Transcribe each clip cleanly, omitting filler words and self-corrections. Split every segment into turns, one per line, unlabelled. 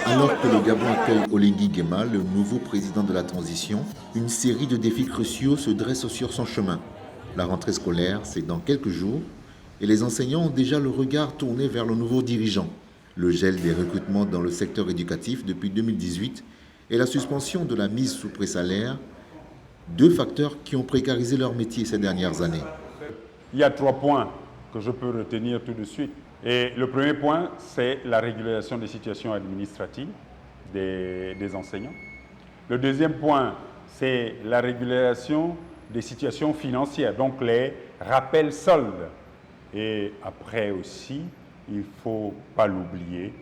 Alors que le Gabon accueille Oligui Nguema, le nouveau président de la transition, une série de défis cruciaux se dressent sur son chemin. La rentrée scolaire, c'est dans quelques jours, et les enseignants ont déjà le regard tourné vers le nouveau dirigeant. Le gel des recrutements dans le secteur éducatif depuis 2018 et la suspension de la mise sous pré-salaire, deux facteurs qui ont précarisé leur métier ces dernières années.
Il y a 3 points que je peux retenir tout de suite. Et le premier point, c'est la régulation des situations administratives des enseignants. Le deuxième point, c'est la régulation des situations financières, donc les rappels soldes. Et après aussi, il ne faut pas l'oublier,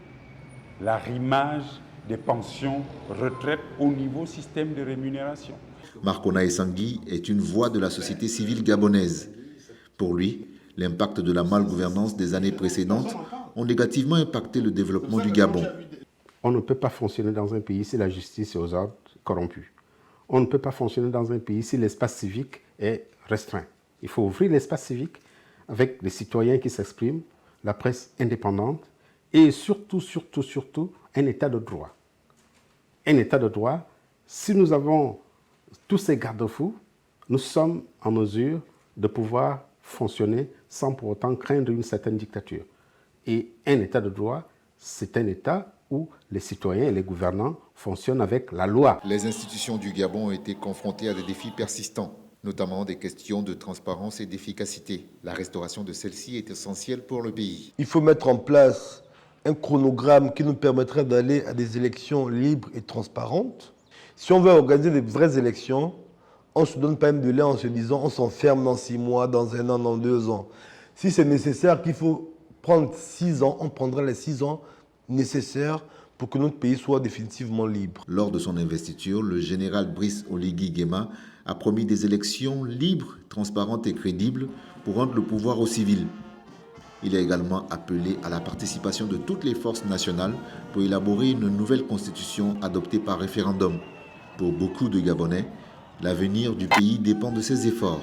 l'arrimage des pensions retraite au niveau système de rémunération.
Marcona Essangui est une voix de la société civile gabonaise. Pour lui, l'impact de la malgouvernance des années précédentes ont négativement impacté le développement du Gabon.
On ne peut pas fonctionner dans un pays si la justice est aux ordres corrompue. On ne peut pas fonctionner dans un pays si l'espace civique est restreint. Il faut ouvrir l'espace civique avec les citoyens qui s'expriment, la presse indépendante et surtout, un état de droit. Un état de droit, si nous avons tous ces garde-fous, nous sommes en mesure de pouvoir fonctionner sans pour autant craindre une certaine dictature. Et un état de droit, c'est un état où les citoyens et les gouvernants fonctionnent avec la loi.
Les institutions du Gabon ont été confrontées à des défis persistants, notamment des questions de transparence et d'efficacité. La restauration de celle-ci est essentielle pour le pays.
Il faut mettre en place un chronogramme qui nous permettrait d'aller à des élections libres et transparentes. Si on veut organiser des vraies élections, on ne se donne pas un délai en se disant on s'enferme dans 6 mois, dans 1 an, dans 2 ans. Si c'est nécessaire qu'il faut prendre 6 ans, on prendra les 6 ans nécessaires pour que notre pays soit définitivement libre.
Lors de son investiture, le général Brice Oligui Nguema a promis des élections libres, transparentes et crédibles pour rendre le pouvoir aux civils. Il a également appelé à la participation de toutes les forces nationales pour élaborer une nouvelle constitution adoptée par référendum. Pour beaucoup de Gabonais, l'avenir du pays dépend de ses efforts.